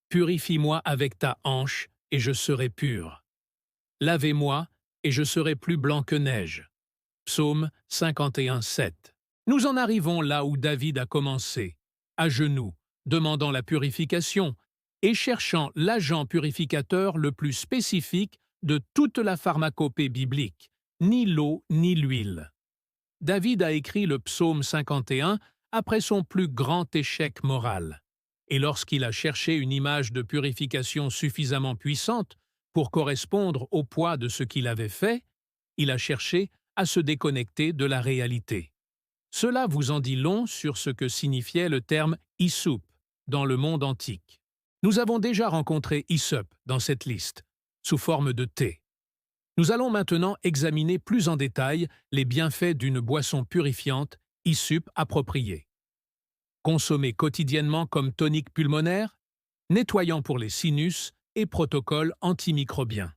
Purifie-moi avec ta hanche, et je serai pur. Lavez-moi, et je serai plus blanc que neige. Psaume 51, 7. Nous en arrivons là où David a commencé, à genoux, demandant la purification et cherchant l'agent purificateur le plus spécifique de toute la pharmacopée biblique, ni l'eau ni l'huile. David a écrit le psaume 51 après son plus grand échec moral. Et lorsqu'il a cherché une image de purification suffisamment puissante pour correspondre au poids de ce qu'il avait fait, il a cherché à se déconnecter de la réalité. Cela vous en dit long sur ce que signifiait le terme « hyssop » dans le monde antique. Nous avons déjà rencontré hyssop dans cette liste, sous forme de thé. Nous allons maintenant examiner plus en détail les bienfaits d'une boisson purifiante, hyssop appropriée. Consommé quotidiennement comme tonique pulmonaire, nettoyant pour les sinus et protocole antimicrobien.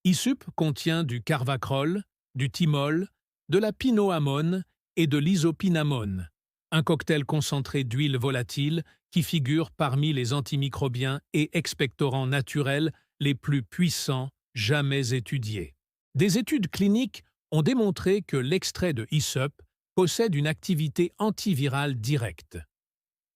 Hyssop contient du carvacrol, du thymol, de la pinoamone et de l'isopinamone, un cocktail concentré d'huile volatile qui figure parmi les antimicrobiens et expectorants naturels les plus puissants jamais étudiés. Des études cliniques ont démontré que l'extrait de hyssop possède une activité antivirale directe.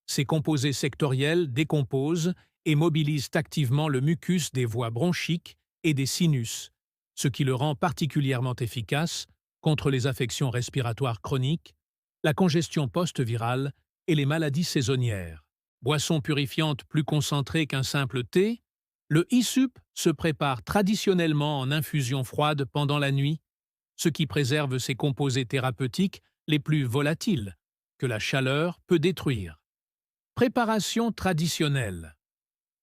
Ces composés sectoriels décomposent et mobilisent activement le mucus des voies bronchiques et des sinus, ce qui le rend particulièrement efficace contre les affections respiratoires chroniques, la congestion post-virale et les maladies saisonnières. Boisson purifiante plus concentrée qu'un simple thé, le hyssop se prépare traditionnellement en infusion froide pendant la nuit, ce qui préserve ses composés thérapeutiques les plus volatiles, que la chaleur peut détruire. Préparation traditionnelle.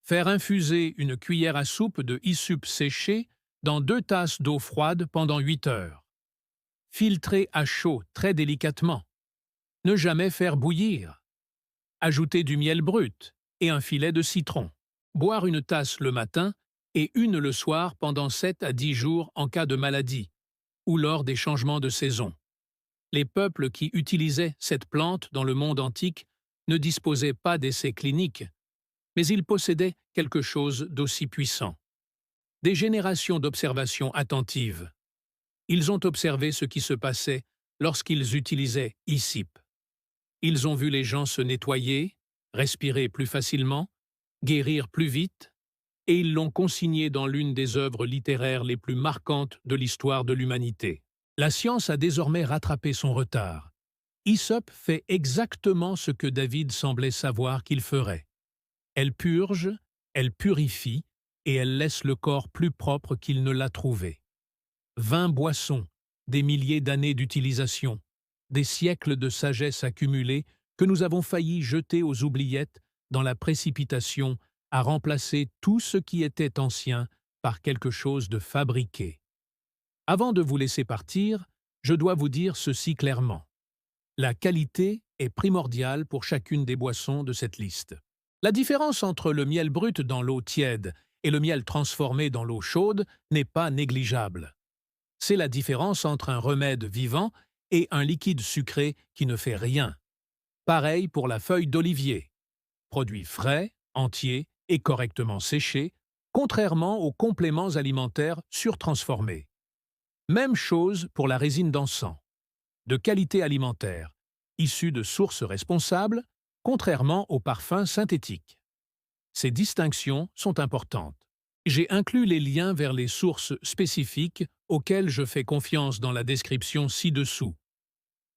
Faire infuser une cuillère à soupe de hyssop séché dans 2 tasses d'eau froide pendant 8 heures. Filtrer à chaud très délicatement. Ne jamais faire bouillir. Ajouter du miel brut, et un filet de citron. Boire une tasse le matin et une le soir pendant 7 à 10 jours en cas de maladie ou lors des changements de saison. Les peuples qui utilisaient cette plante dans le monde antique ne disposaient pas d'essais cliniques, mais ils possédaient quelque chose d'aussi puissant. Des générations d'observations attentives. Ils ont observé ce qui se passait lorsqu'ils utilisaient Hyssop. Ils ont vu les gens se nettoyer, respirer plus facilement, guérir plus vite, et ils l'ont consigné dans l'une des œuvres littéraires les plus marquantes de l'histoire de l'humanité. La science a désormais rattrapé son retard. Hyssop fait exactement ce que David semblait savoir qu'il ferait. Elle purge, elle purifie, et elle laisse le corps plus propre qu'il ne l'a trouvé. 20 boissons, des milliers d'années d'utilisation, des siècles de sagesse accumulée que nous avons failli jeter aux oubliettes dans la précipitation à remplacer tout ce qui était ancien par quelque chose de fabriqué. Avant de vous laisser partir, je dois vous dire ceci clairement. La qualité est primordiale pour chacune des boissons de cette liste. La différence entre le miel brut dans l'eau tiède et le miel transformé dans l'eau chaude n'est pas négligeable. C'est la différence entre un remède vivant et un liquide sucré qui ne fait rien. Pareil pour la feuille d'olivier. Produit frais, entier et correctement séché, contrairement aux compléments alimentaires surtransformés. Même chose pour la résine d'encens. De qualité alimentaire, issue de sources responsables, contrairement aux parfums synthétiques. Ces distinctions sont importantes. J'ai inclus les liens vers les sources spécifiques auxquelles je fais confiance dans la description ci-dessous.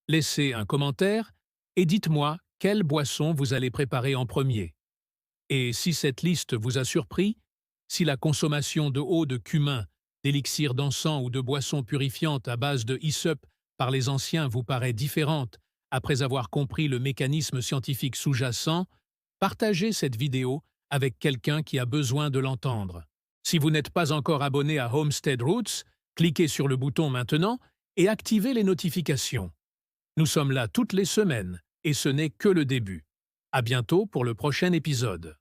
Laissez un commentaire et dites-moi quelle boisson vous allez préparer en premier. Et si cette liste vous a surpris, si la consommation de eau de cumin, d'élixir d'encens ou de boissons purifiantes à base de hyssop par les anciens vous paraît différente après avoir compris le mécanisme scientifique sous-jacent, partagez cette vidéo avec quelqu'un qui a besoin de l'entendre. Si vous n'êtes pas encore abonné à Homestead Roots, cliquez sur le bouton maintenant et activez les notifications. Nous sommes là toutes les semaines et ce n'est que le début. À bientôt pour le prochain épisode.